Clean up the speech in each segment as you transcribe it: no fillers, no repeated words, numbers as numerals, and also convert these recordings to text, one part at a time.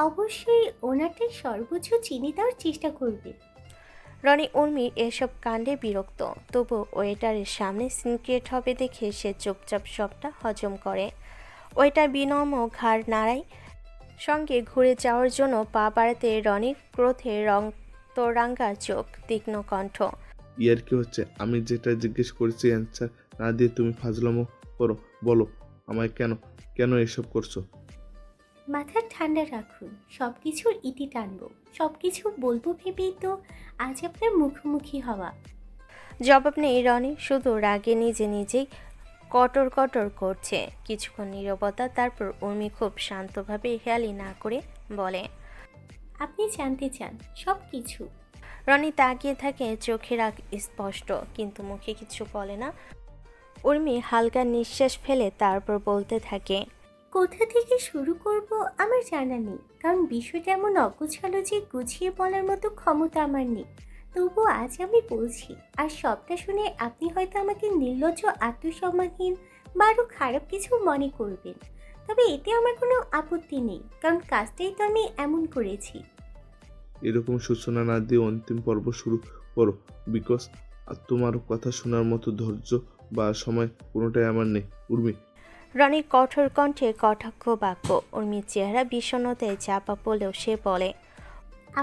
অবশ্যই ওনারটাই সর্বোচ্চ চিনি দেওয়ার চেষ্টা করবে। রনি উর্মির এসব কাণ্ডে বিরক্ত, তবু ওয়েটারের সামনে সিনক্রেট হবে দেখে সে চুপচাপ সবটা হজম করে। ওয়েটার বিনম্র ঘাড় নাড়ায়, সঙ্গে ঘুরে যাওয়ার জন্য পা বাড়াতে রনির ক্রোধে রক্তরাঙ্গা চোখ, তীক্ষ্ণ কণ্ঠ। ইয়ার কি হচ্ছে? আমি যেটা জিজ্ঞেস করেছি অ্যান্সার না দিয়ে তুমি ফাজলামো করো। বলো আমায় কেন কেন এসব করছো? মাথা ঠান্ডা রাখুন, সব কিছুর ইতি টানবো, সব কিছু বলবো ভেবেই তো আজ আপনার মুখোমুখি হওয়া। জবাব নেই রনি, শুধু রাগে নিজে নিজেই কটর কটর করছে। কিছুক্ষণ নীরবতা, তারপর উর্মি খুব শান্তভাবে হেয়ালি না করে বলে, আপনি জানতে চান সব কিছু? রনি তাকিয়ে থাকে, চোখে রাগ স্পষ্ট, কিন্তু মুখে কিছু বলে না। উর্মি হালকা নিঃশ্বাস ফেলে তারপর বলতে থাকে, কোথা থেকে শুরু করব আমার জানা নেই, কারণ বিষয়টা এমন অগোছালো যে গুছিয়ে বলার মতো ক্ষমতা আমার নেই। তবু আজ আমি বলছি, আর সবটা শুনে আপনি হয়তো আমাকে নির্লজ্জ, আত্মসম্মানহীন বা আরও খারাপ কিছু মনে করবেন। তবে এতে আমার কোনো আপত্তি নেই, কারণ কাজটাই তো আমি এমন করেছি। এরকম সূচনা না দিয়ে অন্তিম পর্ব শুরু করো, বিকজ তোমার কথা শোনার মতো ধৈর্য বা সময় কোনোটাই আমার নেই উর্মি। রনির কঠোর কণ্ঠে কটাক্ষ বাক্য। উর্মির চেহারা বিষণ্ণতায় চাপা পড়লেও সে বলে,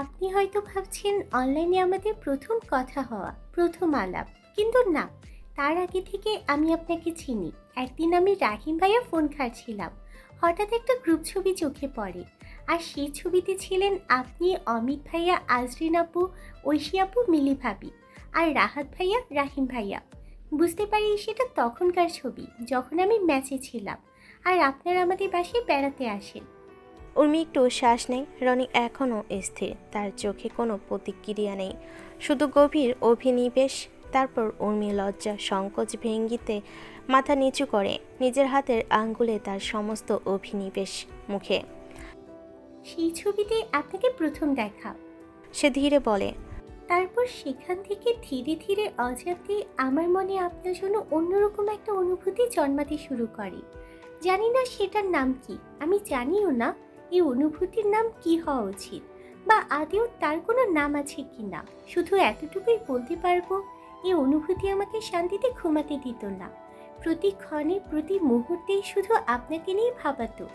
আপনি হয়তো ভাবছেন অনলাইনে আমাদের প্রথম কথা হওয়া, প্রথম আলাপ, কিন্তু না, তার আগে থেকে আমি আপনাকে চিনি। একদিন আমি রাহিম ভাইয়া ফোন ঘাঁটছিলাম, হঠাৎ একটা গ্রুপ ছবি চোখে পড়ে, আর সেই ছবিতে ছিলেন আপনি, অমিত ভাইয়া, আজরিন আপু, ঐশী আপু, মিলি ভাবি, আর রাহাত ভাইয়া, রাহিম ভাইয়া। বুঝতে পারি সেটা তখনকার ছবি, যখন আমি ম্যাচে ছিলাম আর আপনারা আমাদের বাসায় বেড়াতে আসেন। উর্মি একটু শ্বাস নেয়। রনি এখনও স্থির, তার চোখে কোনো প্রতিক্রিয়া নেই, শুধু গভীর অভিনিবেশ। তারপর উর্মি লজ্জা সংকোচ ভেঙ্গিতে মাথা নিচু করে, নিজের হাতের আঙ্গুলে তার সমস্ত অভিনিবেশ মুখে। সেই ছবিতে আপনাকে প্রথম দেখা, সে ধীরে বলে, তারপর সেখান থেকে ধীরে ধীরে অজান্তে আমার মনে আপনার জন্য অন্যরকম একটা অনুভূতি জন্মাতে শুরু করে। জানি না সেটার নাম কি, আমি জানিও না এই অনুভূতির নাম কি হওয়া উচিত, বা আদেও তার কোনো নাম আছে কি না। শুধু এতটুকুই বলতে পারবো, এই অনুভূতি আমাকে শান্তিতে ঘুমাতে দিত না। প্রতি ক্ষণে, প্রতি মুহূর্তে শুধু আপনাকে নিয়ে ভাবাতো।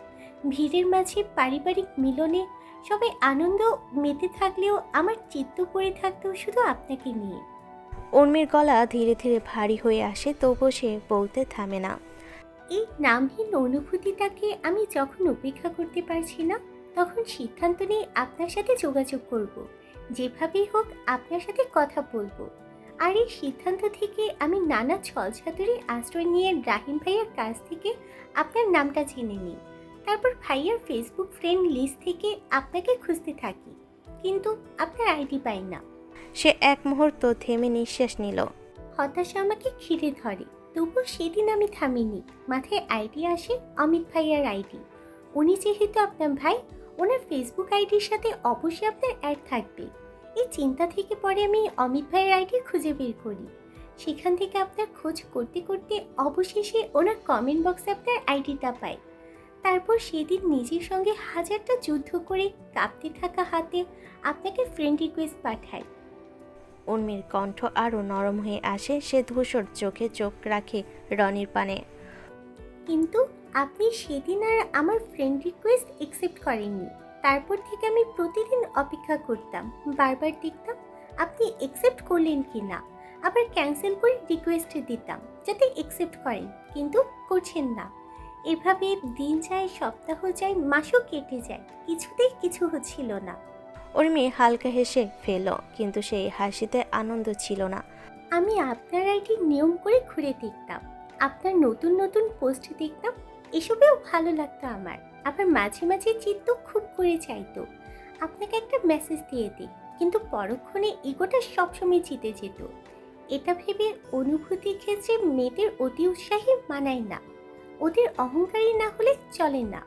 ভিড়ের মাঝে, পারিবারিক মিলনে সবাই আনন্দ মেতে থাকলেও আমার চিত্ত পড়ে থাকতো শুধু আপনাকে নিয়ে। উর্মির গলা ধীরে ধীরে ভারী হয়ে আসে, তবুও সে বলতে থামে না। এই নামহীন অনুভূতিটাকে আমি যখন উপেক্ষা করতে পারছি না, তখন সিদ্ধান্ত নিয়ে আপনার সাথে যোগাযোগ করব, যেভাবেই হোক আপনার সাথে কথা বলবো। আর এই সিদ্ধান্ত থেকে আমি নানা ছলছাতুরি আশ্রয় নিয়ে রাহিম ভাইয়ার কাছ থেকে আপনার নামটা জেনে নিই। তারপর ভাইয়ার ফেসবুক ফ্রেন্ড লিস্ট থেকে আপনাকে খুঁজতে থাকি, কিন্তু আপনার আইডি পাই না। সে এক মুহূর্ত থেমে নিঃশ্বাস নিল। হতাশা আমাকে ঘিরে ধরে, তবু সেদিন আমি থামিনি। মাথায় আইডি আসে, অমিত ভাইয়ার আইডি। উনি যেহেতু আপনার ভাই, ওনার ফেসবুক আইডির সাথে অবশ্যই আপনার অ্যাড থাকবে। এই চিন্তা থেকে পরে আমি অমিত ভাইয়ের আইডি খুঁজে বের করি। সেখান থেকে আপনার খোঁজ করতে করতে অবশেষে ওনার কমেন্ট বক্সে আপনার আইডিটা পাই। তারপর সেদিন নিজের সঙ্গে হাজারটা যুদ্ধ করে কাঁপতে থাকা হাতে আপনাকে ফ্রেন্ড রিকোয়েস্ট পাঠাই। উর্মির কণ্ঠ আরও নরম হয়ে আসে, সে ধূসর চোখে চোখ রাখে রনির পানে। কিন্তু আপনি সেদিন আর আমার ফ্রেন্ড রিকোয়েস্ট একসেপ্ট করেননি। তারপর থেকে আমি প্রতিদিন অপেক্ষা করতাম, বারবার দেখতাম আপনি একসেপ্ট করলেন কি না, আবার ক্যান্সেল করে রিকোয়েস্ট দিতাম যাতে একসেপ্ট করেন, কিন্তু করছেন না। এভাবে দিন যায়, সপ্তাহ যায়, মাসও কেটে যায়, কিছুতেই কিছু হচ্ছিল না। উর্মি হালকা হেসে ফেলল, কিন্তু সেই হাসিতে আনন্দ ছিল না। আমি আপনার আইডি নিয়ম করে ঘুরে দেখতাম, আপনার নতুন নতুন পোস্ট দেখতাম, এসবেও ভালো লাগতো আমার। আবার মাঝে মাঝে চিত্ত খুব করে চাইতো আপনাকে একটা মেসেজ দিয়ে দিই, কিন্তু পরক্ষণে ইগোটা সবসময় জিতে যেত। এটা ভেবে অনুভূতির ক্ষেত্রে মেয়েদের অতি উৎসাহী মানায় না, ওদের অহংকারী না হলে চলে না।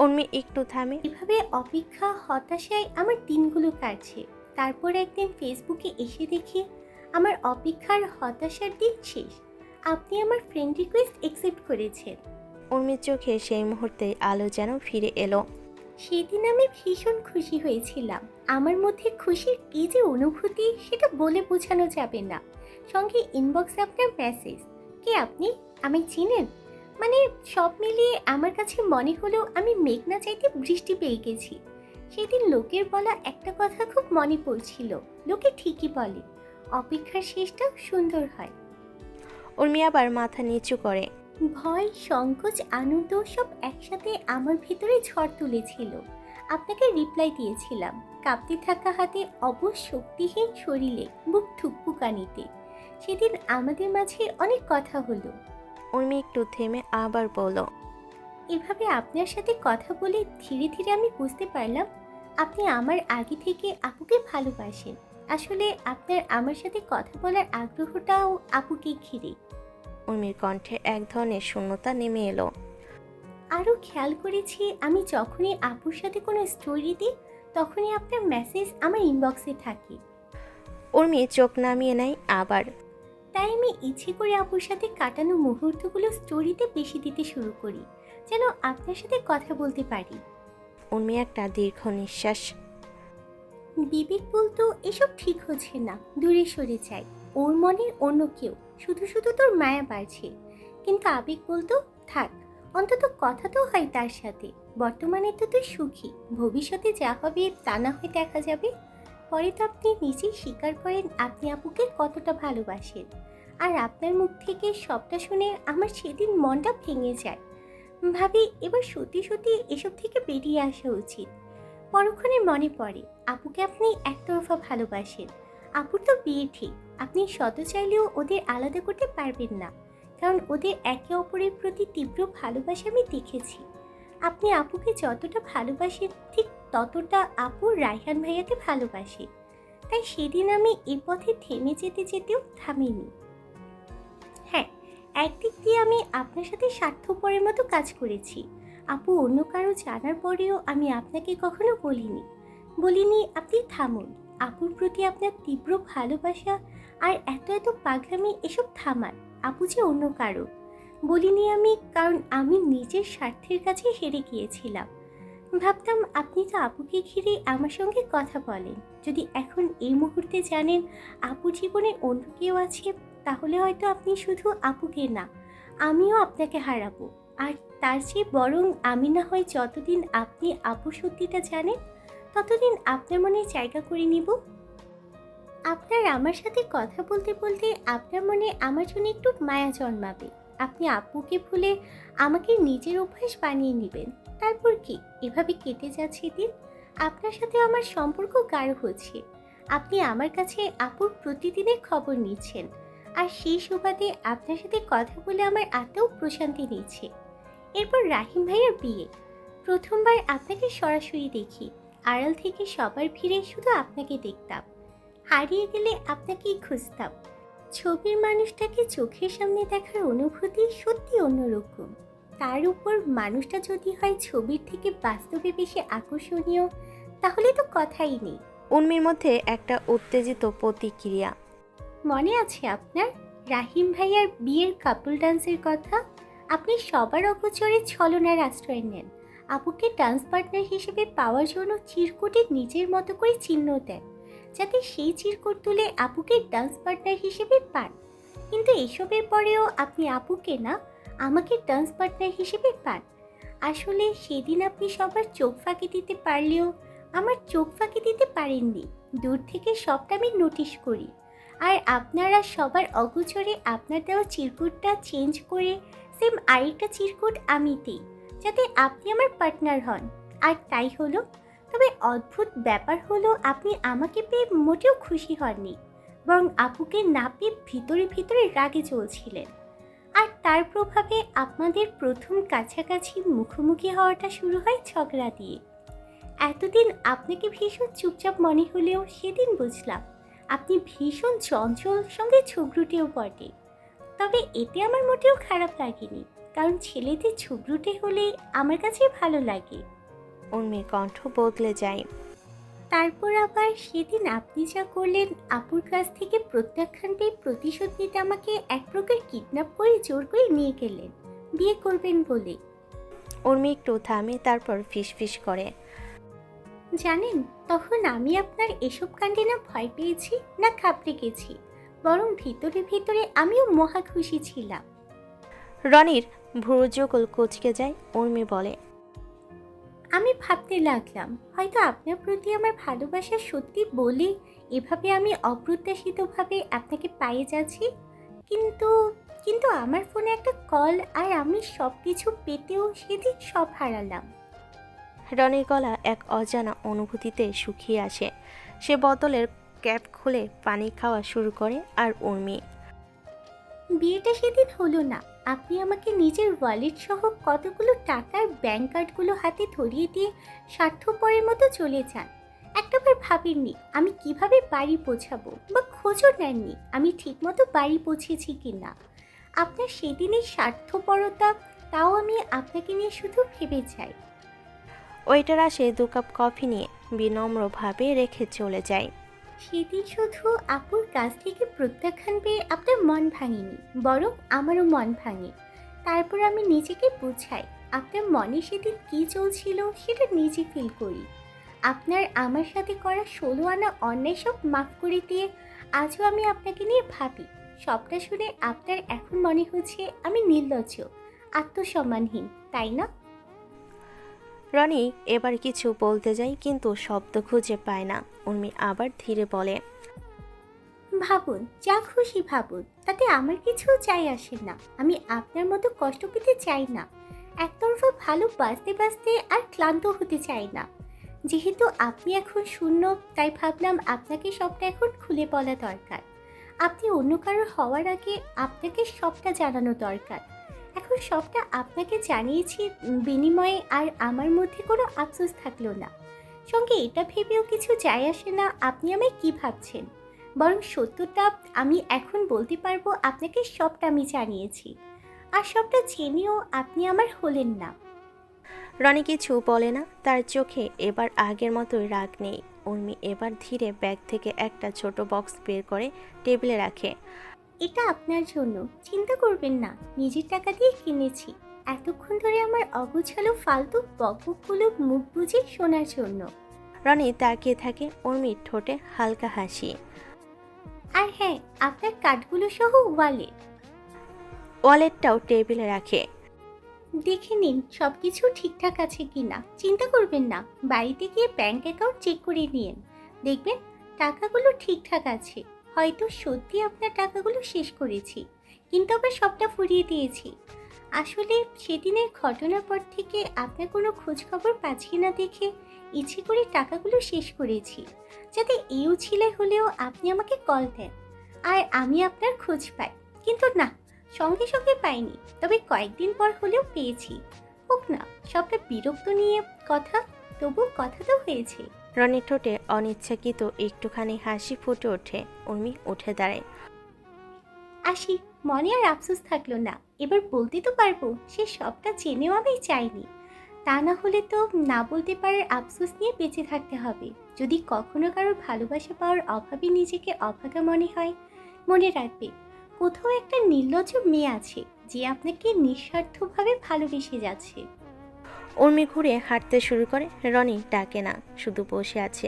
উর্মি একটু থামে। এভাবে অপেক্ষা, হতাশায় আমার দিনগুলো কাটছে। তারপর একদিন ফেসবুকে এসে দেখি আমার অপেক্ষার, হতাশার দিন শেষ। আপনি আমার ফ্রেন্ড রিকোয়েস্ট একসেপ্ট করেছেন। উর্মির চোখে সেই মুহূর্তে আলো যেন ফিরে এলো। সেদিন আমি ভীষণ খুশি হয়েছিলাম। আমার মধ্যে খুশির কি যে অনুভূতি সেটা বলে বোঝানো যাবে না। সঙ্গে ইনবক্সে আপনার মেসেজ। কে আপনি? আমায় চিনেন? মানে সব মিলিয়ে আমার কাছে মনে হলো আমি মেঘ না চাইতে বৃষ্টি পেয়ে গেছি। সেদিন লোকের বলা একটা কথা খুব মনে পড়ছিল। লোকে ঠিকই বলে, অপেক্ষার শেষটা সুন্দর হয়। উর্মি আবার মাথা নিচু করে। ভয়, সংকোচ, আনন্দ সব একসাথে আমার ভিতরে ঝড় তুলেছিল। আপনাকে রিপ্লাই দিয়েছিলাম কাঁপতে থাকা হাতে, অবশ শক্তিহীন শরীরে, বুক থুকপুকানিতে। সেদিন আমাদের মাঝে অনেক কথা হলো। উর্মি একটু থেমে আবার বলল, এভাবে আপনার সাথে কথা বলে ধীরে ধীরে আমি বুঝতে পারলাম আপনি আমার আগে থেকে আপুকে ভালোবাসেন। আসলে আপনার আমার সাথে কথা বলার আগ্রহটাও আপুকে ঘিরে। উর্মির কণ্ঠে এক ধরনের শূন্যতা নেমে এলো। আরও খেয়াল করেছি আমি যখনই আপুর সাথে কোনো স্টোরি দিই তখনই আপনার মেসেজ আমার ইনবক্সে থাকে। উর্মি চোখ নামিয়ে নেয় আবার। তাই আমি ইচ্ছে করে আপুর সাথে কাটানো মুহূর্তগুলো স্টোরিতে বেশি দিতে শুরু করি, যেন আপনার সাথে কথা বলতে পারি। উর্মি একটা দীর্ঘ নিঃশ্বাস। বিবেক বলতো এসব ঠিক হচ্ছে না, দূরে সরে যাই, ওর মনে অন্য কেউ, শুধু শুধু তোর মায়া বাড়ছে। কিন্তু আবেগ বলতো থাক, অন্তত কথা তো হয় তার সাথে। বর্তমানে তো তুই সুখী, ভবিষ্যতে যা হবে তা না হয় দেখা যাবে। পরে তো আপনি নিজেই স্বীকার করেন আপনি আপুকে কতটা ভালোবাসেন। আর আপনার মুখ থেকে সবটা শুনে আমার সেদিন মনটা ভেঙে যায়। ভাবি এবার সত্যি সত্যি এসব থেকে বেরিয়ে আসা উচিত। পরক্ষণে মনে পড়ে আপুকে আপনি একতরফা ভালোবাসেন। আপুর তো বিয়ে ঠিক, আপনি শত চাইলেও ওদের আলাদা করতে পারবেন না, কারণ ওদের একে অপরের প্রতি তীব্র ভালোবাসা আমি দেখেছি। আপনি আপুকে যতটা ভালোবাসেন ঠিক ততটা আপু রায়হান ভাইয়াকে ভালোবাসে। তাই সেদিন আমি এই পথে থেমে যেতে যেতেও থামিনি। হ্যাঁ, একদিক দিয়ে আমি আপনার সাথে স্বার্থপরের মতো কাজ করেছি। আপু অন্য কারো জানার পরেও আমি আপনাকে কখনো বলিনি আপনি থামুন। আপুর প্রতি আপনার তীব্র ভালোবাসা আর এত এত পাগলামি এসব থামান। আপু যে অন্য কারো বলিনি আমি, কারণ আমি নিজের স্বার্থের কাছে হেরে গিয়েছিলাম। ভাবতাম আপনি তো আপুকে ঘিরে আমার সঙ্গে কথা বলেন। যদি এখন এই মুহূর্তে জানেন আপু জীবনে অন্য কেউ আছে, তাহলে হয়তো আপনি শুধু আপুকে না, আমিও আপনাকে হারাবো। আর তার চেয়ে বরং আমি না হয় যতদিন আপনি আপু সত্যিটা জানেন ততদিন আপনার মনে জায়গা করে নিব। আপনার আমার সাথে কথা বলতে বলতে আপনার মনে আমার জন্য একটু মায়া জন্মাবে। আপনি আপুকে ভুলে আমাকে নিজের অভ্যাস বানিয়ে নেবেন। তারপর কি এভাবে কেটে যাচ্ছে দিন। আপনার সাথে আমার সম্পর্ক গাঢ় হচ্ছে। আপনি আমার কাছে আপুর প্রতিদিনের খবর নিচ্ছেন, আর সেই সুবাদে আপনার সাথে কথা বলে আমার আত্মাও প্রশান্তি নিচ্ছে। এরপর রাহিম ভাইয়ের বিয়ে। প্রথমবার আপনাকে সরাসরি দেখি, আড়াল থেকে সবার ভিড়ে শুধু আপনাকে দেখতাম। হারিয়ে গেলে আপনাকেই খুঁজতাম। ছবির মানুষটাকে চোখের সামনে দেখার অনুভূতি সত্যি অন্যরকম। তার উপর মানুষটা যদি হয় ছবির থেকে বাস্তবে বেশি আকর্ষণীয়, তাহলে তো কথাই নেই। উর্মির মধ্যে একটা উত্তেজিত প্রতিক্রিয়া। মনে আছে আপনার রাহিম ভাইয়ার বিয়ের কাপল ডান্সের কথা? আপনি সবার অগোচরে ছলনার আশ্রয় নেন। আপুকে ডান্স পার্টনার হিসেবে পাওয়ার জন্য চিরকুটে নিজের মতো করে চিহ্ন দেন, যাতে সেই চিরকুট তুলে আপুকে ডান্স পার্টনার হিসেবে পান। কিন্তু এসবের পরেও আপনি আপুকে না, আমাকে ডান্স পার্টনার হিসেবে পান। আসলে সেদিন আপনি সবার চোখ ফাঁকি দিতে পারলেও আমার চোখ ফাঁকি দিতে পারেননি। দূর থেকে সবটা আমি নোটিশ করি। আর আপনারা সবার অগোচরে আপনার দেওয়া চিরকুটটা চেঞ্জ করে সেম আরেকটা চিরকুট আমি দিই, যাতে আপনি আমার পার্টনার হন। আর তাই হলো। তবে অদ্ভুত ব্যাপার হলো আপনি আমাকে পেয়ে মোটেও খুশি হননি, বরং আপুকে না পেয়ে ভিতরে ভিতরে রাগে চলছিলেন। আর তার প্রভাবে আপনাদের প্রথম কাছাকাছি মুখোমুখি হওয়াটা শুরু হয় ঝগড়া দিয়ে। এতদিন আপনাকে ভীষণ চুপচাপ মনে হলেও সেদিন বুঝলাম আপনি ভীষণ চঞ্চল, সঙ্গে ঝগড়ুটেও বটে। তবে এতে আমার মোটেও খারাপ লাগেনি, কারণ ছেলেদের ঝগড়ুটে হলে আমার কাছে ভালো লাগে। উর্মির কণ্ঠ বদলে যায়। তারপর আবার সেদিন আপনি যা করলেন, আপুর কাছ থেকে প্রত্যাখ্যান পেয়ে প্রতিশোধ নিতে আমাকে এক প্রকার কিডন্যাপ করে জোর করে নিয়ে গেলেন বিয়ে করবেন বলে। উর্মি একটু থামে, তারপর ফিসফিস করে। জানেন, তখন আমি আপনার এসব কাণ্ডে না ভয় পেয়েছি না ঘাবড়ে গেছি, বরং ভিতরে ভিতরে আমিও মহা খুশি ছিলাম। রনির ভ্রুযুগল কুঁচকে যায়। উর্মি বলে, আমি ভাবতে লাগলাম হয়তো আপনার প্রতি আমার ভালোবাসা সত্যি বলে এভাবে আমি অপ্রত্যাশিতভাবে আপনাকে পেয়ে যাচ্ছি। কিন্তু কিন্তু আমার ফোনে একটা কল আর আমি সব কিছু পেতেও সেদিন সব হারালাম। রনির গলা এক অজানা অনুভূতিতে শুকিয়ে আসে। সে বোতলের ক্যাপ খুলে পানি খাওয়া শুরু করে। আর উর্মি, বিয়েটা সেদিন হলো না, আপনি আমাকে নিজের ওয়ালেট সহ কতগুলো টাকার ব্যাংক কার্ডগুলো হাতে ধরিয়ে দিয়ে স্বার্থপরের মতো চলে যান। একটাবার ভাবেননি আমি কিভাবে বাড়ি পৌঁছাবো, বা খোঁজও নেননি আমি ঠিকমতো বাড়ি পৌঁছেছি কিনা। আপনার সেদিনের স্বার্থপরতা, তাও আমি আপনাকে নিয়ে শুধু ভেবে যাই। ওয়েটার আসে 2 কাপ কফি নিয়ে, বিনম্রভাবে রেখে চলে যায়। সেদিন শুধু আপুর কাছ থেকে প্রত্যাখ্যান পেয়ে আপনার মন ভাঙেনি, বরং আমারও মন ভাঙে। তারপর আমি নিজেকে বুঝাই আপনার মনে সেদিন কী চলছিল সেটা নিজে ফিল করি। আপনার আমার সাথে করা 16 আনা অন্যায় সব মাফ করে দিয়ে আজও আমি আপনাকে নিয়ে ভাবি। সবটা শুনে আপনার এখন মনে হচ্ছে আমি নির্লজ্জ, আত্মসম্মানহীন, তাই না? রনি এবার কিছু বলতে যায়, কিন্তু শব্দ খুঁজে পায় না। উর্মি আবার ধীরে বলে, ভাবুন, যা খুশি ভাবুন, তাতে আমার কিছু চাই আসে না। আমি আপনার মতো কষ্ট পেতে চাই না, একতরফা ভালো বাঁচতে বাঁচতে আর ক্লান্ত হতে চাই না। যেহেতু আপনি এখন শূন্য, তাই ভাবলাম আপনাকে সবটা এখন খুলে বলা দরকার। আপনি অন্য কারোর হওয়ার আগে আপনাকে সবটা জানানো দরকার। এখন সবটা আপনাকে জানিয়েছি, বিনিময়ে আর আমার মধ্যে কোনো আফসোস থাকলো না। সঙ্গে এটা ভেবেও কিছু যায় আসে না আপনি আমায় কি ভাবছেন, বরং সত্যটা আমি এখন বলতে পারবো আপনাকে সবটা আমি জানিয়েছি। আর সবটা জেনেও আপনি আমার হলেন না। রনি কিছু বলে না। তার চোখে এবার আগের মতোই রাগ নেই। উর্মি এবার ধীরে ব্যাগ থেকে একটা ছোট বক্স বের করে টেবিলে রাখে। এটা আপনার জন্য, চিন্তা করবেন না, নিজের টাকা দিয়ে কিনেছি। এতক্ষণ ধরে আমার অগুছালো ফালতু বকবকগুলো মুখ বুজে শোনার জন্য। রনি তাকিয়ে থাকে। উর্মির ঠোঁটে হালকা হাসি। আর হ্যাঁ, আপনার কার্ডগুলো সহ ওয়ালেট। ওয়ালেটটাও টেবিলে রাখে। দেখে নিন সব কিছু ঠিকঠাক আছে কিনা, চিন্তা করবেন না। বাড়িতে গিয়ে ব্যাংক অ্যাকাউন্ট চেক করে নিন, দেখবেন টাকাগুলো ঠিকঠাক আছে। হয়তো সত্যি আপনার টাকাগুলো শেষ করেছি, কিন্তু আবার সবটা ফুরিয়ে দিয়েছি। আসলে সেদিনের ঘটনার পর থেকে আপনার কোনো খোঁজ খবর পাচ্ছি না দেখে ইচ্ছে করে টাকাগুলো শেষ করেছি, যাতে এই উছিলে হলেও আপনি আমাকে কল দেন আর আমি আপনার খোঁজ পাই। কিন্তু না, সঙ্গে সঙ্গে পাইনি, তবে কয়েকদিন পর হলেও পেয়েছি। হোক না সবটা বিরক্ত নিয়ে কথা, তবু কথা তো হয়েছে। রনির ঠোঁটে অনিচ্ছাকৃত একটুখানি হাসি ফুটে ওঠে। উর্মি উঠে দাঁড়ায়। আসি, মনে আর আফসোস থাকলো না। এবার বলতে তো পারবো সে সবটা জেনেও আমি চাইনি। তা না হলে তো না বলতে পারার আফসোস নিয়ে বেঁচে থাকতে হবে। যদি কখনো কারোর ভালোবাসা পাওয়ার অভাবে নিজেকে অভাগা মনে হয়, মনে রাখবে কোথাও একটা নির্লজ্জ মেয়ে আছে যে আপনাকে নিঃস্বার্থভাবে ভালোবেসে যাচ্ছে। উর্মি ঘুরে হাঁটতে শুরু করে। রনি ডাকে না, শুধু বসে আছে।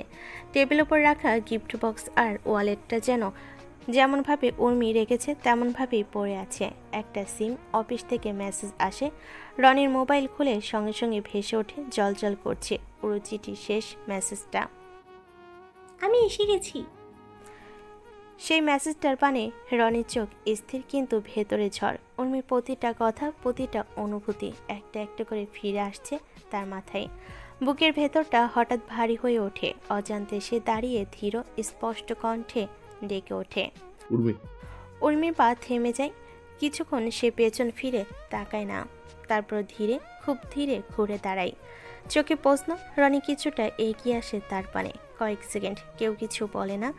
টেবিল ওপর রাখা গিফট বক্স আর ওয়ালেটটা যেন যেমনভাবে উর্মি রেখেছে তেমনভাবেই পড়ে আছে। একটা সিম। অফিস থেকে মেসেজ আসে। রনির মোবাইল খুলে সঙ্গে সঙ্গে ভেসে ওঠে, জলজল করছে পুরো চিঠি শেষ মেসেজটা। আমি এসে গেছি। সেই মেসেজটার পানে রনির চোখ স্থির, কিন্তু ভেতরে ঝড়। উর্মির প্রতিটা কথা, প্রতিটা অনুভূতি একটা একটা করে ফিরে আসছে তার মাথায়। বুকের ভেতরটা হঠাৎ ভারী হয়ে ওঠে। অজান্তে সে দাঁড়িয়ে ধীর স্পষ্ট কণ্ঠে ডেকে ওঠে, উর্মি। উর্মির পা থেমে যায়। কিছুক্ষণ সে পেছন ফিরে তাকায় না, তারপর ধীরে, খুব ধীরে ঘুরে দাঁড়ায়। চোখে প্রশ্ন। রনি কিছুটা এগিয়ে আসে তার পানে। কয়েক সেকেন্ড কেউ কিছু বলে না।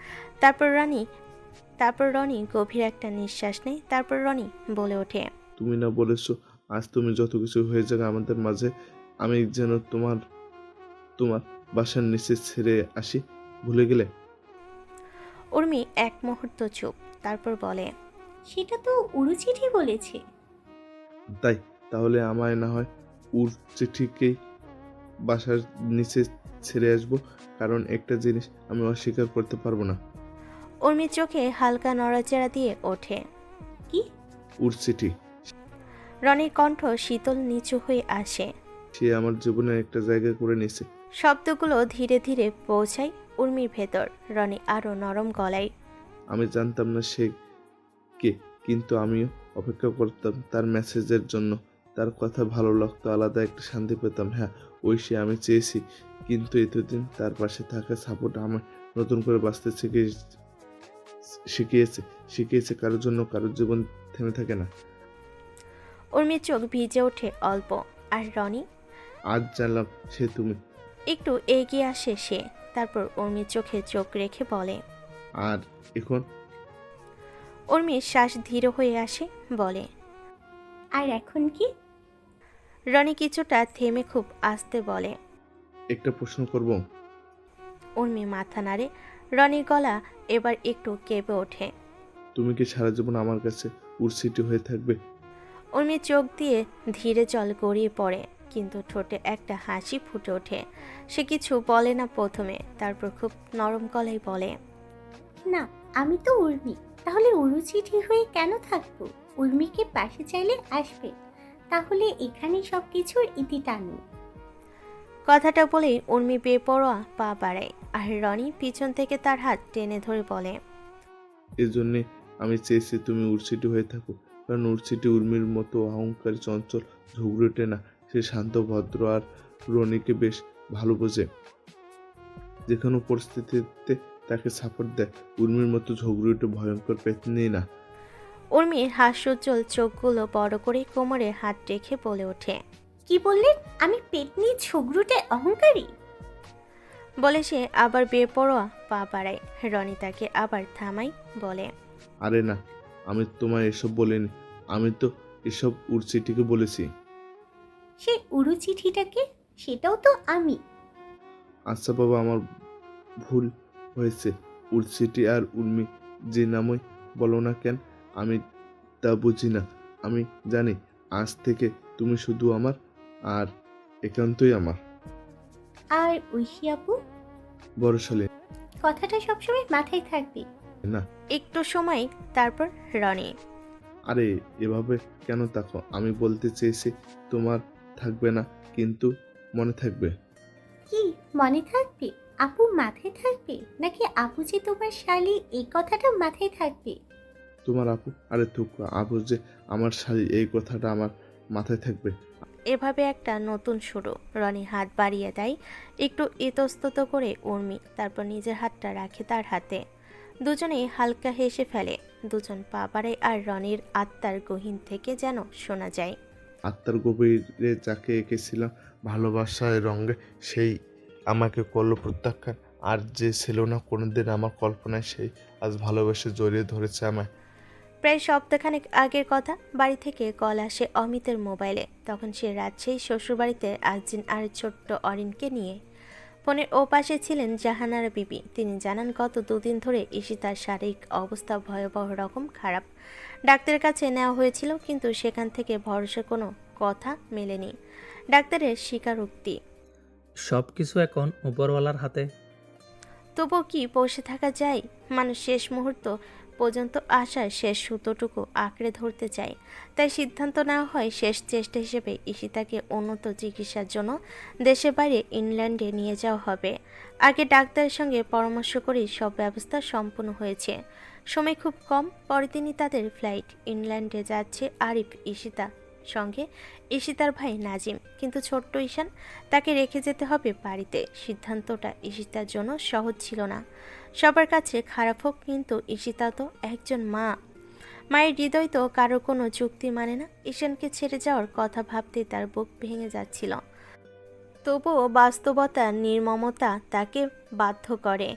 তারপর রনি গভীর একটা নিঃশ্বাস নেয়। তারপর রনি বলে ওঠে, তুমি না বলেছো আজ তুমি যত কিছু হয়ে যাবে আমাদের মাঝে, আমি যেন তোমার তোমার বাসার নিচে ছেড়ে আসি, ভুলে গেলে? উর্মি এক মুহূর্ত চুপ, তারপর বলে, সেটা তো উড়ু চিঠি বলেছে। তাই তাহলে আমায় না হয় ওর চিঠিকেই বাসার নিচে ছেড়ে আসবো, কারণ একটা জিনিস আমি অস্বীকার করতে পারবো না। উর্মির চোখে হালকা নড়াচড়া দিয়ে ওঠে। কি? ওর চিঠি। রনির কণ্ঠ শীতল নিচু হয়ে আসে। সে আমার জীবনের একটা জায়গা করে নিয়েছে। শব্দগুলো ধীরে ধীরে পৌঁছায় উর্মির ভেতর। রনি আরো নরম গলায়, আমি জানতাম না সে কে, কিন্তু আমিও অপেক্ষা করতাম তার মেসেজের জন্য। তার কথা ভালো লাগতো, আলাদা একটা শান্তি পেতাম। হ্যাঁ, ওই সে আমি চেয়েছি, কিন্তু এতদিন তার পাশে থাকা সাপোর্ট আমার নতুন করে বাঁচতে শিখিয়েছে কারোর জন্য কারোর জীবন থেমে থাকে না। উর্মির চোখ ভিজে ওঠে অল্প। আর রনি? আজ জানলাম সে তুমি। একটু এগিয়ে আসে সে, তারপর উর্মির চোখে চোখ রেখে বলে। আর এখন? উর্মির শ্বাস ধীর হয়ে আসে, বলে। আর এখন কি? রনি কিছুটা থেমে খুব আস্তে বলে। একটা প্রশ্ন করব? উর্মি মাথা নাড়ে। রনির গলা এবার একটু কেঁপে ওঠে। তুমি কি সারা জীবন আমার কাছে ওর স্মৃতি হয়ে থাকবে? উর্মির চোখ দিয়ে ধীরে জল গড়িয়ে পড়ে, কিন্তু ঠোঁটে একটা হাসি ফুটে ওঠে। সে কিছু বলে না প্রথমে, তারপর খুব নরম গলায় বলে। না, আমি তো উর্মি, তাহলে উরু চিঠি হয়ে কেন থাকবো? উর্মিকে পাশে চাইলে আসবে, তাহলে এখানে সব কিছুর ইতি টানুন। কথাটা বলেই উর্মি বেপরোয়া পা বাড়ায়, আর রনি পিছন থেকে তার হাত টেনে ধরে বলে। এজন্যে আমি চেয়েছি তুমি উর্সিটি হয়ে থাকো, কারণ উর্সিটি উর্মির মতো অহংকারী, চঞ্চল, ঝগড়ুটে না। সে শান্ত, ভদ্র আর রনিকে বেশ ভালো বোঝে। যে কোনো পরিস্থিতিতে তাকে সাপোর্ট দেয়। উর্মির মতো ঝগড়ুটে ভয়ঙ্কর পেতনি না। উর্মির হাস্যোজ্জ্বল চোখগুলো বড় করে কোমরে হাত রেখে বলে ওঠে। কি বললেন? আমি পেতনি, ঝগড়ুটে, অহংকারী? বলে সে আবার বেপরোয়া পা বাড়ায়। রনি তাকে আবার থামাই, বলে। আরে না, আমি তোমায় এসব বলিনি। আমি তো এসব উর্সিটিকে বলেছি। সে উরু চিঠিটাকে? সেটাও তো আমি। আচ্ছা বাবা, আমার ভুল হয়েছে। উর্সিটি আর উর্মি যে নামই বলো না কেন, আমি তা বুঝি না। আমি জানি আজ থেকে তুমি শুধু আমার, আর একান্তই আমার। আর ঐশী আপু? বড় শালী। কথাটা সবসময় মাথায় থাকবে। না। একটু সময়, তারপর রনি। আরে এভাবে কেন তাকো? আমি বলতে চেয়েছি তোমার থাকবে না, কিন্তু মনে থাকবে। কি মনে থাকবে? আপু মাথায় থাকবে, নাকি আপু যে তোমার শালি এই কথাটা মাথায় থাকবে? তোমার আপু, আরে থুকু, আপু যে আমার শালী এই কথাটা আমার মাথায় থাকবে। এভাবে একটা নতুন শুরু। রনি হাত বাড়িয়ে দেয় একটু ইতস্তত করে উর্মি, তারপর নিজের হাতটা রাখে তার হাতে। দুজনেই হালকা হেসে ফেলে। দুজন পা বাড়ায়, আর রনির আত্মার গহীন থেকে যেন শোনা যায়। আত্মার গভীরে যাকে এঁকেছিলাম ভালোবাসার রঙে, সেই আমাকে করলো প্রত্যাখ্যান। আর যে ছিল না কোনোদিন আমার কল্পনায়, সেই আজ ভালোবেসে জড়িয়ে ধরেছে আমায়। প্রায় সপ্তাহখানেক আগের কথা। বাড়ি থেকে কল আসে অমিতের মোবাইলে। তখন সে রাজশাহী শ্বশুরবাড়িতে আজিন আর ছোট্ট অরিনকে নিয়ে। ফোনের ওপাশে ছিলেন জাহানারা বিবি। তিনি জানান গত দুদিন ধরে ঈশিতার শারীরিক অবস্থা ভয়াবহ রকম খারাপ। ডাক্তারের কাছে নেওয়া হয়েছিল, কিন্তু সেখান থেকে ভরসার কোনো কথা মেলেনি। ডাক্তারের স্বীকারোক্তি, সব কিছু এখন উপরওয়ালার হাতে। তবুও কি বসে থাকা যায়? মানুষ শেষ মুহূর্ত পর্যন্ত আসার শেষ সুতোটুকু আঁকড়ে ধরতে চায়। তাই সিদ্ধান্ত নেওয়া হয় শেষ চেষ্টা হিসেবে ঈশিতাকে উন্নত চিকিৎসার জন্য দেশের বাইরে ইংল্যান্ডে নিয়ে যাওয়া হবে। আগে ডাক্তারের সঙ্গে পরামর্শ করেই সব ব্যবস্থা সম্পূর্ণ হয়েছে। সময় খুব কম, পরের দিনই তাদের ফ্লাইট। ইংল্যান্ডে যাচ্ছে আরিফ, ঈশিতা, সঙ্গে ঈশিতার ভাই নাজিম। কিন্তু ছোট্ট ঈশান, তাকে রেখে যেতে হবে বাড়িতে। সিদ্ধান্তটা ঈশিতার জন্য সহজ ছিল না। সবার কাছে খারাপ হোক, কিন্তু ঈশিতা তো একজন মা। মায়ের হৃদয় তো কারো কোনো যুক্তি মানে না। ঈশানকে ছেড়ে যাওয়ার কথা ভাবতেই তার বুক ভেঙে যাচ্ছিল। তবুও বাস্তবতা, নির্মমতা তাকে বাধ্য করে।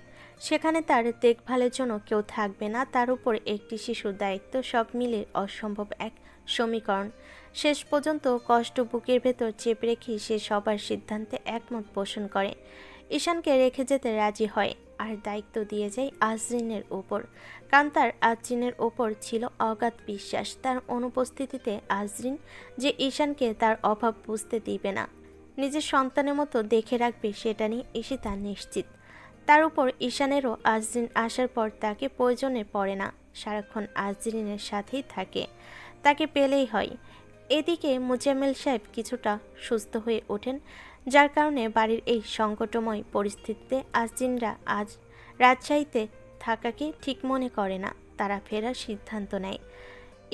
সেখানে তার দেখভালের জন্য কেউ থাকবে না, তার উপর একটি শিশুর দায়িত্ব, সব মিলে অসম্ভব এক সমীকরণ। শেষ পর্যন্ত কষ্ট বুকের ভেতর চেপে রেখে সে সবার সিদ্ধান্তে একমত পোষণ করে। ঈশানকে রেখে যেতে রাজি হয় আর দায়িত্ব দিয়ে যায় আজরিনের ওপর, কারণ তার আজরিনের ওপর ছিল অগাধ বিশ্বাস। তার অনুপস্থিতিতে আজরিন যে ঈশানকে তার অভাব বুঝতে দিবে না, নিজের সন্তানের মতো দেখে রাখবে, সেটা নিয়ে ঈশিতা নিশ্চিত। তার উপর ঈশানেরও আজরিন আসার পর তাকে প্রয়োজনে পড়ে না, সারাক্ষণ আজরিনের সাথেই থাকে, তাকে পেলেই হয়। এদিকে মোজাম্মেল সাহেব কিছুটা সুস্থ হয়ে ওঠেন, যার কারণে বাড়ির এই সংকটময় পরিস্থিতিতে আজরিনরা আজ রাজশাহীতে থাকাকে ঠিক মনে করে না, তারা ফেরার সিদ্ধান্ত নেয়।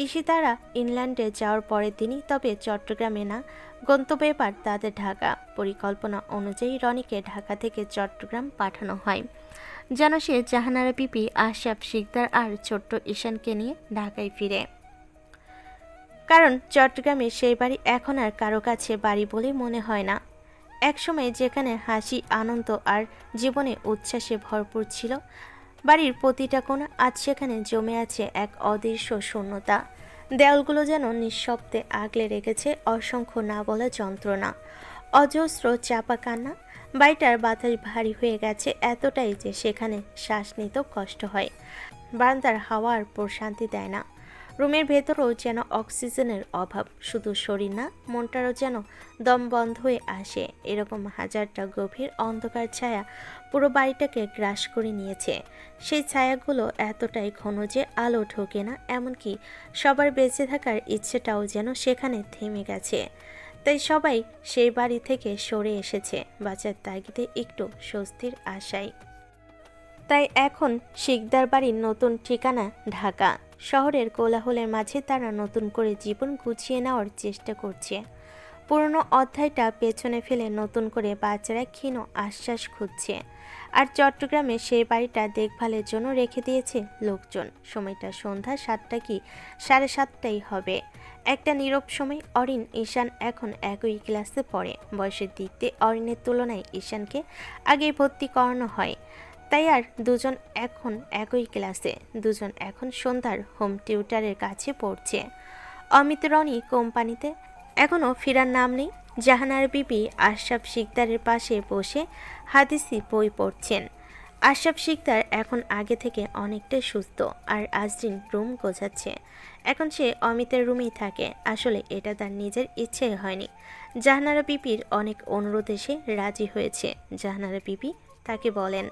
ঈশিতারা ইংল্যান্ডে যাওয়ার পরের দিনই, তবে চট্টগ্রামে না, গন্তব্য এবার তাদের ঢাকা। পরিকল্পনা অনুযায়ী রনিকে ঢাকা থেকে চট্টগ্রাম পাঠানো হয়, যেন সে জাহানারা বিবি, আশরাফ শিকদার আর ছোট্ট ঈশানকে নিয়ে ঢাকায় ফিরে। কারণ চট্টগ্রামে সেই বাড়ি এখন আর কারো কাছে বাড়ি বলে মনে হয় না। একসময় যেখানে হাসি, আনন্দ আর জীবনে উচ্ছ্বাসে ভরপুর ছিল বাড়ির প্রতিটা কোণা, আজ সেখানে জমে আছে এক অদৃশ্য শূন্যতা। দেয়ালগুলো যেন নিঃশব্দে আগলে রেখেছে অসংখ্য না বলা যন্ত্রণা, অজস্র চাপা কান্না। বাড়িটার বাতাস ভারী হয়ে গেছে এতটাই যে সেখানে শ্বাস নিতেও কষ্ট হয়। বারান্দার হাওয়া আর প্রশান্তি দেয় না। রুমের ভেতরেও যেন অক্সিজেনের অভাব, শুধু শরীর না, মনটারও যেন দম বন্ধ হয়ে আসে। এরকম হাজারটা গভীর অন্ধকার ছায়া পুরো বাড়িটাকে গ্রাস করে নিয়েছে। সেই ছায়াগুলো এতটাই ঘন যে আলো ঢোকে না, এমনকি সবার বেঁচে থাকার ইচ্ছেটাও যেন সেখানে থেমে গেছে। তাই সবাই সেই বাড়ি থেকে সরে এসেছে, বাঁচার তাগিদে, একটু স্বস্তির আশায়। তাই এখন শিকদার বাড়ির নতুন ঠিকানা ঢাকা। শহরের কোলাহলের মাঝে তারা নতুন করে জীবন গুছিয়ে নেওয়ার চেষ্টা করছে। পুরনো অধ্যায়টা পেছনে ফেলে নতুন করে বাচ্চারা ক্ষীণ আশ্বাস খুঁজছে। আর চট্টগ্রামে সেই বাড়িটা দেখভালের জন্য রেখে দিয়েছে লোকজন। সময়টা সন্ধ্যা 7টা কি 7:30টাই হবে। একটা নীরব সময়। অরিন, ঈশান এখন একই ক্লাসে পড়ে। বয়সের দিক দিয়ে অরিনের তুলনায় ঈশানকে আগেই ভর্তি করানো হয়, তাই আর দুজন এখন একই ক্লাসে। দুজন এখন সন্ধ্যার হোম টিউটারের কাছে পড়ছে। অমিত, রনি কোম্পানিতে এখনও ফেরার নাম নেই। জাহানারা বিবি আশরাফ শিকদারের পাশে বসে হাদিসি বই পড়ছেন। আশরাফ শিকদার এখন আগে থেকে অনেকটাই সুস্থ, আর আজরিন রুম গোছাচ্ছে। এখন সে অমিতের রুমেই থাকে। আসলে এটা তার নিজের ইচ্ছে হয়নি, জাহানারা বিবির অনেক অনুরোধে সে রাজি হয়েছে। জাহানারা বিবি তাকে বলেন,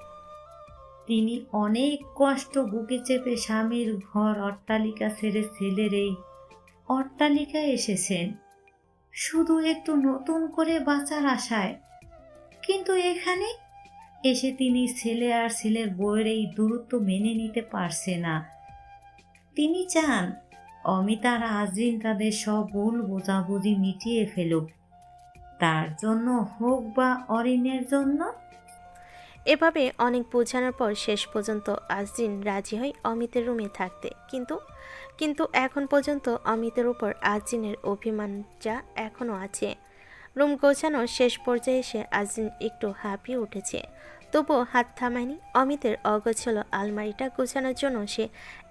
তিনি অনেক কষ্ট বুকে চেপে স্বামীর ঘর অট্টালিকা ছেড়ে ছেলের এই অট্টালিকায় এসেছেন, শুধু একটু নতুন করে বাঁচার আশায়। কিন্তু এখানে এসে তিনি ছেলে আর ছেলের বউয়ের এই দূরত্ব মেনে নিতে পারছে না। তিনি চান অমিত আর আজরিন তাদের সব ভুল বোঝাবুঝি মিটিয়ে ফেলুক, তার জন্য হোক বা অরিনের জন্য। এভাবে অনেক বোঝানোর পর শেষ পর্যন্ত আজরিন রাজি হয় অমিতের রুমে থাকতে। কিন্তু এখন পর্যন্ত অমিতের উপর আজরিনের অভিমানটা এখনও আছে। রুম গোছানোর শেষ পর্যায়ে এসে আজরিন একটু হাঁপিয়ে উঠেছে, তবুও হাত থামায়নি। অমিতের অগোছালো আলমারিটা গোছানোর জন্য সে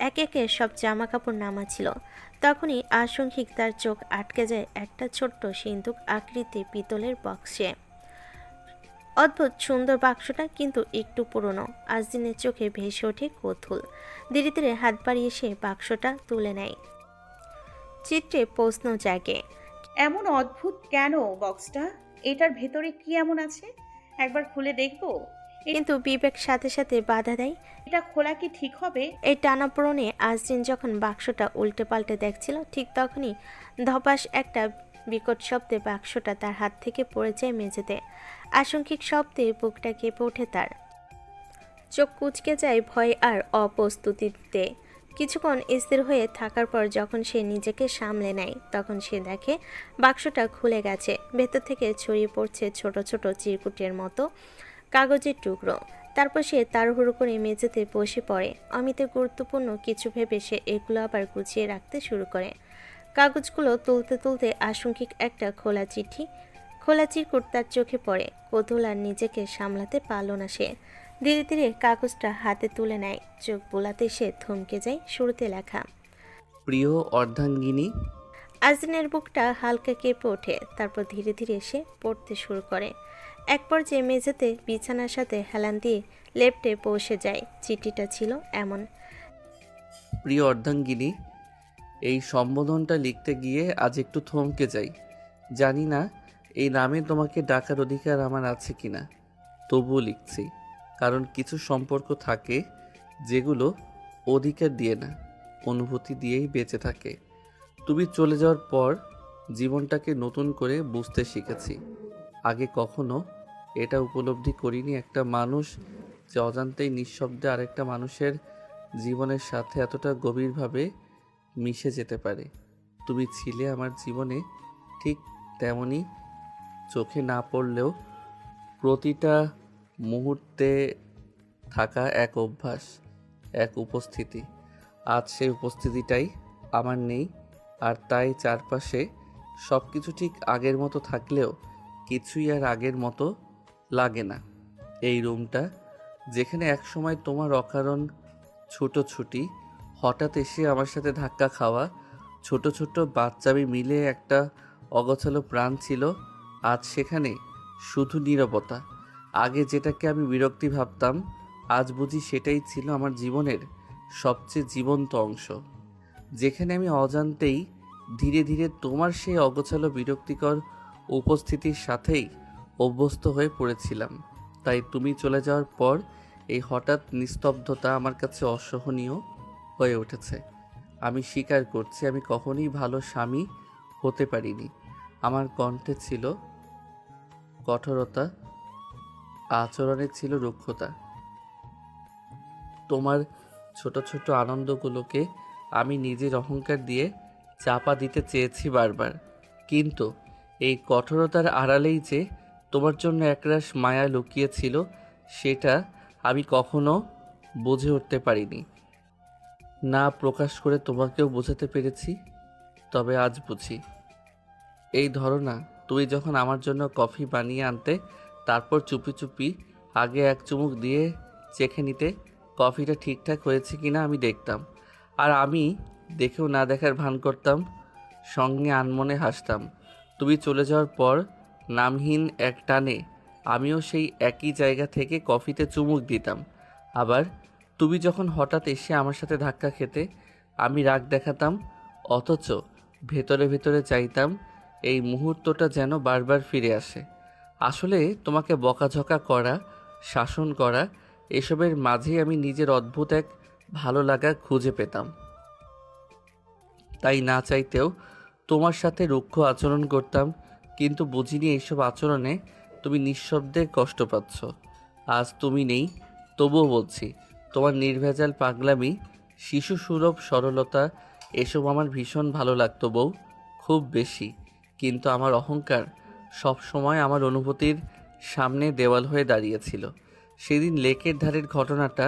একে একে সব জামা কাপড় নামাচ্ছিল। তখনই আংশিক তার চোখ আটকে যায় একটা ছোট্ট সিন্দুক আকৃতি পিতলের বক্সে। অদ্ভুত সুন্দর বাক্সটা, কিন্তু একটু পুরনো। আজরিনের চোখে ভেসে ওঠে কৌতূহল। ধীরে ধীরে হাত বাড়িয়ে সে বাক্সটা তুলে নেয়। চিত্রে প্রশ্ন জাগে, এমন অদ্ভুত কেন বক্সটা? এটার ভেতরে কি এমন আছে? একবার খুলে দেখবো? কিন্তু বিবেক সাথে সাথে বাধা দেয়। এটা খোলা কি ঠিক হবে? এই টানাপোড়েনে আজরিন যখন বাক্সটা উল্টে পাল্টে দেখছিল, ঠিক তখনই ধপাস একটা বিকট শব্দে বাক্সটা তার হাত থেকে পড়ে যায় মেঝেতে। আংশিক শব্দে বুকটা কেঁপে ওঠে তার, চোখ কুঁচকে যায় ভয় আর অপ্রস্তুতিতে। কিছুক্ষণ স্থির হয়ে থাকার পর যখন সে নিজেকে সামলে নেয়, তখন সে দেখে বাক্সটা খুলে গেছে। ভেতর থেকে ছড়িয়ে পড়ছে ছোট ছোট চিরকুটের মতো কাগজের টুকরো। তারপর সে তাড়াহুড়ো করে মেঝেতে বসে পড়ে। অমিতের গুরুত্বপূর্ণ কিছু ভেবে সে এগুলো আবার গুছিয়ে রাখতে শুরু করে। কাগজগুলো তুলতে তুলতে আংশিক একটা খোলা চিরকুট তার চোখে পড়ে। কৌতূহল আর নিজেকে সামলাতে পারল না সে। ধীরে ধীরে কাগজটা হাতে তুলে নেয়। চোখ বোলাতে সে থমকে যায়। শুরুতে লেখা, প্রিয় অর্ধাঙ্গিনী। আজরিনের বুকটা হালকা কেঁপে ওঠে। তারপর ধীরে ধীরে সে পড়তে শুরু করে। এক পর্যায়ে মেঝেতে বিছানার সাথে হেলান দিয়ে লেপ্টে বসে যায়। চিঠিটা ছিল এমন: প্রিয় অর্ধাঙ্গিনী, এই সম্বোধনটা লিখতে গিয়ে আজ একটু থমকে যাই। জানি না এই নামে তোমাকে ডাকার অধিকার আমার আছে কিনা, তবুও লিখছি। কারণ কিছু সম্পর্ক থাকে যেগুলো অধিকার দিয়ে না, অনুভূতি দিয়েই বেঁচে থাকে। তুমি চলে যাওয়ার পর জীবনটাকে নতুন করে বুঝতে শিখেছি। আগে কখনো এটা উপলব্ধি করিনি, একটা মানুষ যে অজান্তেই নিঃশব্দে আরেকটা মানুষের জীবনের সাথে এতটা গভীরভাবে মিশে যেতে পারে। তুমি ছিলে আমার জীবনে ঠিক তেমনই, চোখে না পড়লেও প্রতিটা মুহূর্তে থাকা এক অভ্যাস, এক উপস্থিতি। আজ সেই উপস্থিতিটাই আমার নেই, আর তাই চারপাশে সব কিছু ঠিক আগের মতো থাকলেও কিছুই আর আগের মতো লাগে না। এই রুমটা যেখানে একসময় তোমার অকারণ ছুটোছুটি, হঠাৎ এসে আমার সাথে ধাক্কা খাওয়া, ছোট ছোট বাচ্চামি মিলে একটা অগোছালো প্রাণ ছিল, আজ সেখানে শুধু নীরবতা। আগে যেটাকে আমি বিরক্তি ভাবতাম, আজ বুঝি সেটাই ছিল আমার জীবনের সবচেয়ে জীবন্ত অংশ। যেখানে আমি অজান্তেই ধীরে ধীরে তোমার সেই অগোছালো বিরক্তিকর উপস্থিতির সাথেই অভ্যস্ত হয়ে পড়েছিলাম। তাই তুমি চলে যাওয়ার পর এই হঠাৎ নিস্তব্ধতা আমার কাছে অসহনীয় হয়ে উঠেছে। আমি স্বীকার করছি, আমি কখনোই ভালো স্বামী হতে পারিনি। আমার কণ্ঠে ছিল কঠোরতা, আচরণে ছিল রুক্ষতা। তোমার ছোট ছোট আনন্দগুলোকে আমি নিজের অহংকার দিয়ে চাপা দিতে চেয়েছি বারবার, কিন্তু এই কঠোরতার আড়ালেই যে তোমার জন্য একরাশ মায়া লুকিয়েছিল, সেটা আমি কখনো বুঝে উঠতে পারিনি। না প্রকাশ করে তোমাকেও বোঝাতে পেরেছি, তবে আজ বুঝি। এই ধরো না, তুমি যখন আমার জন্য কফি বানিয়ে আনতে, তারপর চুপি চুপি আগে এক চুমুক দিয়ে চেখে নিতে কফিটা ঠিকঠাক হয়েছে কিনা আমি দেখতাম, আর আমি দেখেও না দেখার ভান করতাম, সঙ্গে আনমনে হাসতাম। তুমি চলে যাওয়ার পর নামহীন এক টানে আমিও সেই একই জায়গা থেকে কফিতে চুমুক দিতাম। আবার তুমি যখন হঠাৎ এসে আমার সাথে ধাক্কা খেতে, আমি রাগ দেখাতাম, অথচ ভেতরে ভেতরে চাইতাম এই মুহূর্তটা যেন বারবার ফিরে আসে। আসলে তোমাকে বকাঝকা করা, শাসন করা, এসবের মাঝেই আমি নিজের অদ্ভুত এক ভালো লাগা খুঁজে পেতাম। তাই না চাইতেও তোমার সাথে রুক্ষ আচরণ করতাম, কিন্তু বুঝিনি এইসব আচরণে তুমি নিঃশব্দে কষ্ট পাচ্ছ। আজ তুমি নেই, তবুও বলছি, তোমার নির্ভেজাল পাগলামি, শিশু সুলভ সরলতা, এসব আমার ভীষণ ভালো লাগতো বউ, খুব বেশি। কিন্তু আমার অহংকার সব সময় আমার অনুভূতির সামনে দেওয়াল হয়ে দাঁড়িয়েছিল। সেদিন লেকের ধারের ঘটনাটা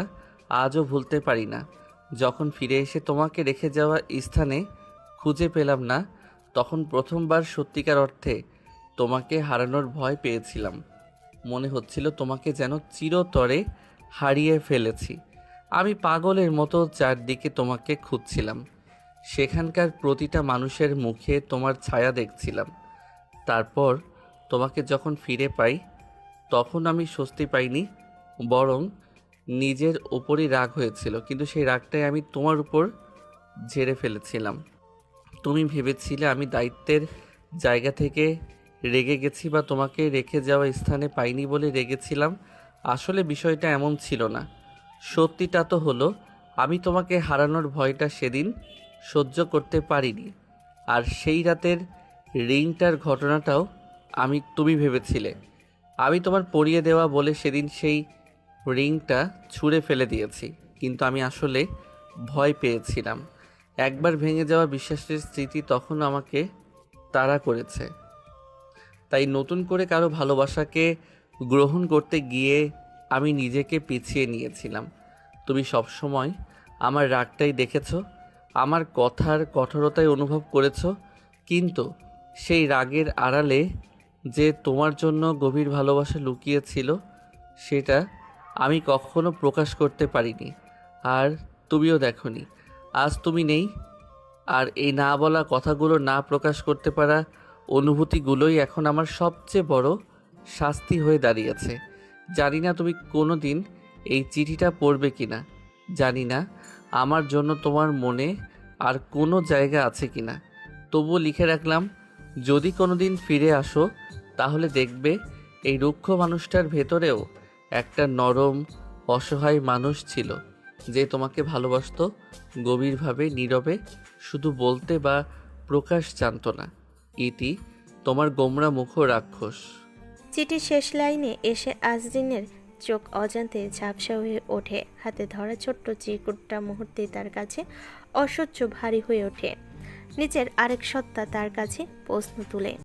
আজও ভুলতে পারি না। যখন ফিরে এসে তোমাকে রেখে যাওয়া স্থানে খুঁজে পেলাম না, তখন প্রথমবার সত্যিকার অর্থে তোমাকে হারানোর ভয় পেয়েছিলাম। মনে হচ্ছিল তোমাকে যেন চিরতরে হারিয়ে ফেলেছি। আমি পাগলের মতো চারদিকে তোমাকে খুঁজছিলাম, সেখানকার প্রতিটা মানুষের মুখে তোমার ছায়া দেখছিলাম। তারপর তোমাকে যখন ফিরে পাই, তখন আমি স্বস্তি পাইনি, বরং নিজের ওপরই রাগ হয়েছিল। কিন্তু সেই রাগটাই আমি তোমার উপর ঝেড়ে ফেলেছিলাম। তুমি ভেবেছিলে আমি দায়িত্বের জায়গা থেকে রেগে গেছি, বা তোমাকে রেখে যাওয়া স্থানে পাইনি বলে রেগেছিলাম। আসলে বিষয়টা এমন ছিল না। সত্যিটা তো হলো, আমি তোমাকে হারানোর ভয়টা সেদিন সহ্য করতে পারিনি। আর সেই রাতের রিংটার ঘটনাটাও তুমি ভেবেছিলে আমি তোমার পরিয়ে দেওয়া বলে সেদিন সেই রিংটা ছুঁড়ে ফেলে দিয়েছি, কিন্তু আমি আসলে ভয় পেয়েছিলাম। একবার ভেঙে যাওয়া বিশ্বাসের স্মৃতি তখন আমাকে তাড়া করেছে। তাই নতুন করে কারো ভালোবাসাকে গ্রহণ করতে গিয়ে আমি নিজেকে পিছিয়ে নিয়েছিলাম। তুমি সবসময় আমার রাগটাই দেখেছো, আমার কথার কঠোরতাই অনুভব করেছো, কিন্তু সেই রাগের আড়ালে যে তোমার জন্য গভীর ভালোবাসা লুকিয়েছিল, সেটা আমি কখনো প্রকাশ করতে পারিনি, আর তুমিও দেখোনি। আজ তুমি নেই, আর এই না বলা কথাগুলো, না প্রকাশ করতে পারা অনুভূতিগুলোই এখন আমার সবচেয়ে বড় শাস্তি হয়ে দাঁড়িয়েছে। জানি না তুমি কোনো দিন এই চিঠিটা পড়বে কিনা, জানি না আমার জন্য তোমার মনে আর কোনো জায়গা আছে কিনা, তবুও লিখে রাখলাম, যদি কোনো দিন ফিরে আসো তাহলে দেখবে এই রুক্ষ মানুষটার ভেতরেও একটা নরম অসহায় মানুষ ছিল যে তোমাকে ভালোবাসতো গভীরভাবে, নীরবে, শুধু বলতে বা প্রকাশ জানত না। ইতি, তোমার গোমরা মুখ রাক্ষস। চিঠির শেষ লাইনে এসে আজরিনের চোখ অজান্তে ঝাপসা হয়ে ওঠে। হাতে ধরা ছোট্ট চিরকুটটা মুহূর্তেই তার কাছে অসহ্য ভারী হয়ে ওঠে। নিচের আরেক সত্তা তার কাছে প্রশ্ন তুলে।